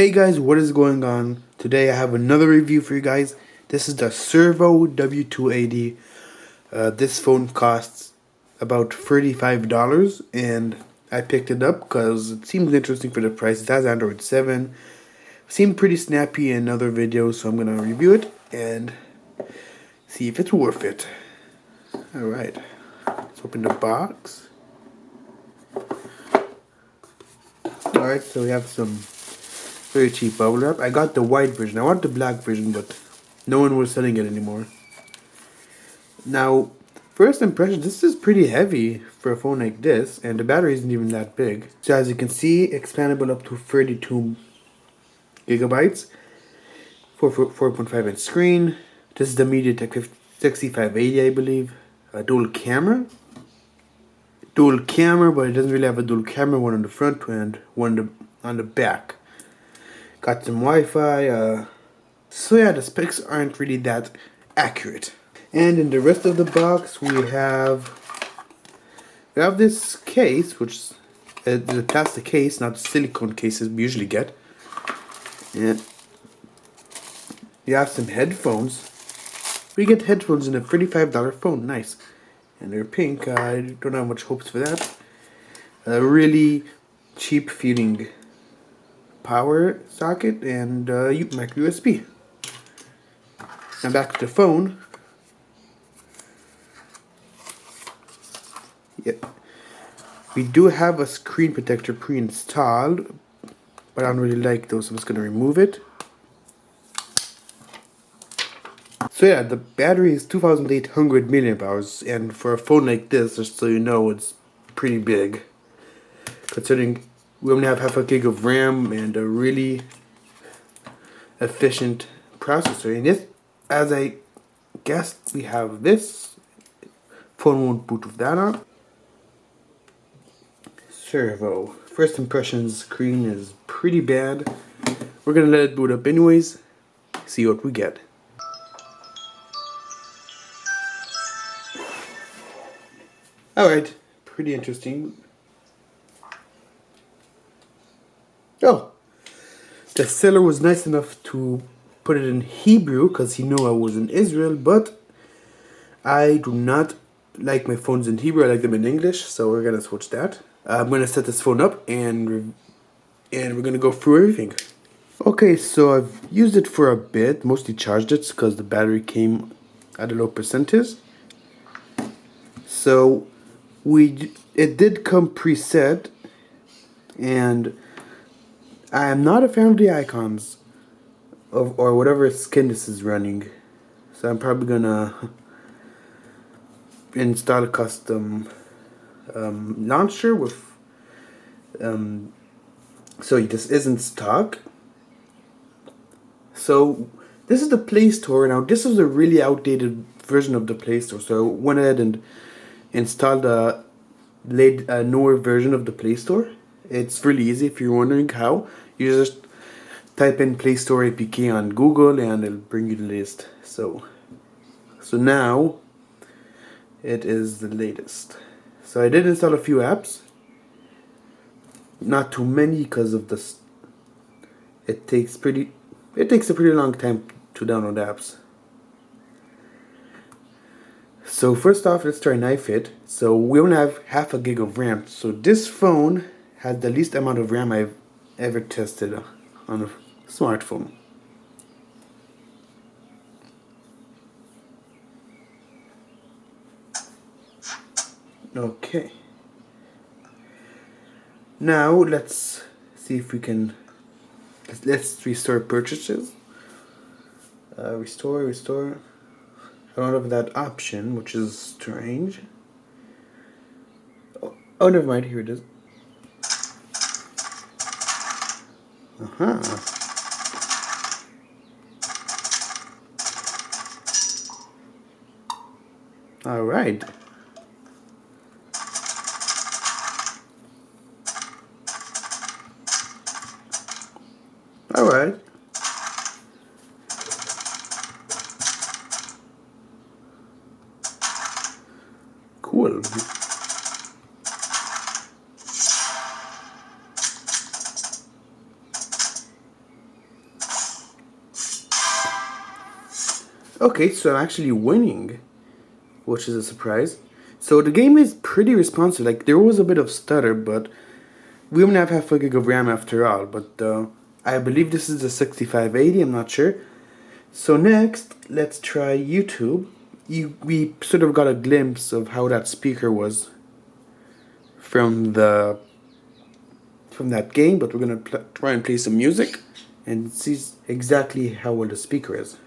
Hey guys, what is going on? Today I have another review for you guys. This is the Servo W280. This phone costs about $35 and I picked it up because it seems interesting for the price. It has Android 7. Seemed pretty snappy in other videos, so I'm going to review it and see if it's worth it. Alright, let's open the box. Alright, so we have some very cheap bubble wrap. I got the white version. I want the black version, but no one was selling it anymore. Now, first impression, this is pretty heavy for a phone like this, and the battery isn't even that big. So as you can see, expandable up to 32 gigabytes. 4.5 inch screen. This is the MediaTek 6580, I believe. A dual camera, but it doesn't really have a dual camera, one on the front and one on the back. Got some Wi-Fi, so yeah, the specs aren't really that accurate. And in the rest of the box, we have this case, which is a plastic case, not the silicone cases we usually get. And you have some headphones. We get headphones in a $35 phone, nice. And they're pink. I don't have much hopes for that. A really cheap feeling power socket and micro USB. Now back to the phone. Yep. We do have a screen protector pre-installed, but I don't really like those, so I'm just going to remove it. So yeah, the battery is 2,800 milliamp hours, and for a phone like this, just so you know, it's pretty big. Considering we only have half a gig of RAM and a really efficient processor. And this, as I guessed, we have this. Phone won't boot with that on. Servo. First impressions, screen is pretty bad. We're gonna let it boot up anyways. See what we get. Alright, pretty interesting. Oh, the seller was nice enough to put it in Hebrew because he knew I was in Israel, but I do not like my phones in Hebrew. I like them in English, so we're gonna switch that. I'm gonna set this phone up and we're gonna go through everything. Okay, so I've used it for a bit, mostly charged it because the battery came at a low percentage. So it did come preset, and I am not a fan of the icons or whatever skin this is running, so I'm probably gonna install a custom launcher with so this isn't stock. So this is the Play Store. Now this is a really outdated version of the Play Store, so I went ahead and installed a newer version of the Play Store. It's really easy. If you're wondering how, you just type in Play Store APK on Google and it'll bring you the list. So now it is the latest. So I did install a few apps, not too many because of this. It takes a pretty long time to download apps. So first off, let's try Knife It. So we only have half a gig of RAM. So this phone has the least amount of RAM I've ever tested on a smartphone. Okay. Now let's see if we can. Let's restore purchases. Restore. I don't have that option, which is strange. Oh, never mind. Here it is. All right. All right. Cool. Okay, so I'm actually winning, which is a surprise. So the game is pretty responsive. Like, there was a bit of stutter, but we only have half a gig of RAM after all. But I believe this is the 6580, I'm not sure. So next, let's try YouTube. We sort of got a glimpse of how that speaker was from that game, but we're gonna try and play some music and see exactly how well the speaker is.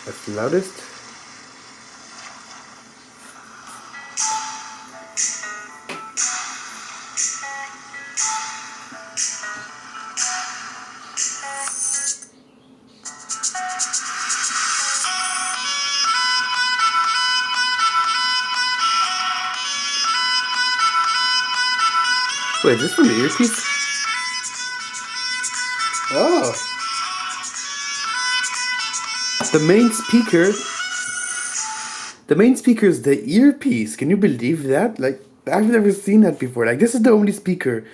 That's the loudest. Wait, is this from the earpiece? Oh, the main speaker. The main speaker is the earpiece. Can you believe that? Like, I've never seen that before. Like, this is the only speaker.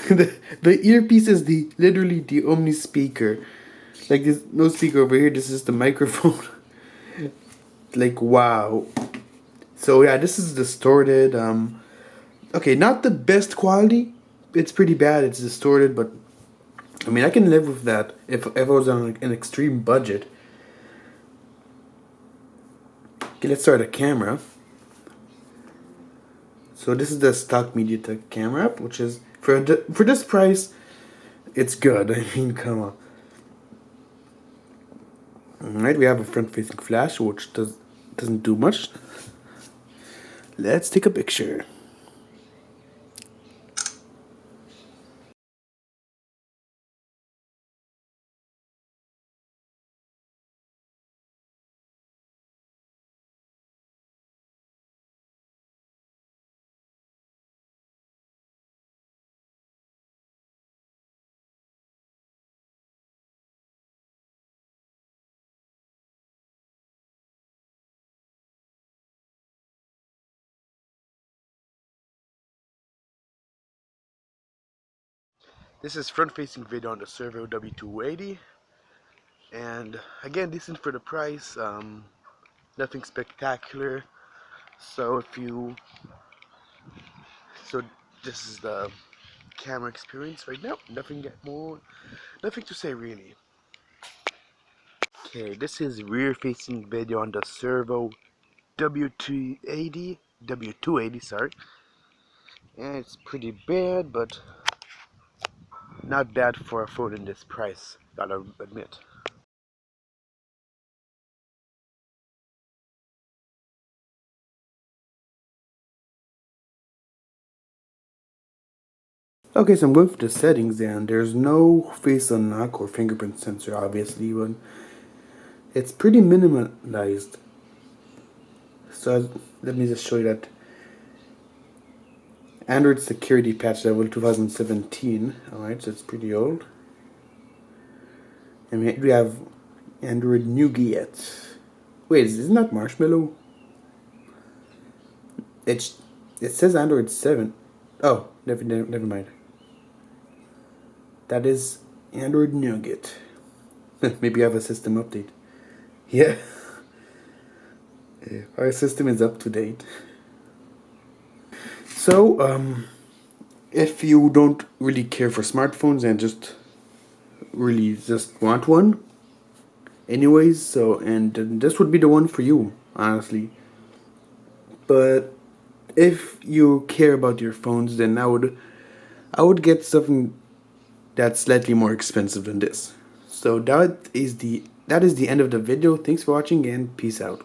the earpiece is literally the only speaker. Like, there's no speaker over here. This is the microphone. Like, wow. So yeah, this is distorted. Okay, not the best quality. It's pretty bad. It's distorted, but I mean, I can live with that if I was on like an extreme budget. Okay, let's start a camera. So this is the stock MediaTek camera, which is for this price, it's good. I mean, come on. Alright, we have a front-facing flash, which doesn't do much. Let's take a picture. This is front-facing video on the Servo W280, and again, decent for the price. Nothing spectacular. So so this is the camera experience right now. Nothing to say really. Okay, this is rear-facing video on the Servo W280, sorry. And it's pretty bad, but not bad for a phone in this price, gotta admit. Okay, so I'm going for the settings, and there's no face unlock or fingerprint sensor, obviously, but it's pretty minimalized. So let me just show you that. Android security patch level 2017. Alright, so it's pretty old. And we have Android Nougat. Wait, isn't that Marshmallow? It says Android 7. Oh, never mind. That is Android Nougat. Maybe I have a system update. Yeah. Our system is up to date. So, if you don't really care for smartphones and just want one, anyways, and this would be the one for you, honestly. But if you care about your phones, then I would get something that's slightly more expensive than this. So that is the end of the video. Thanks for watching and peace out.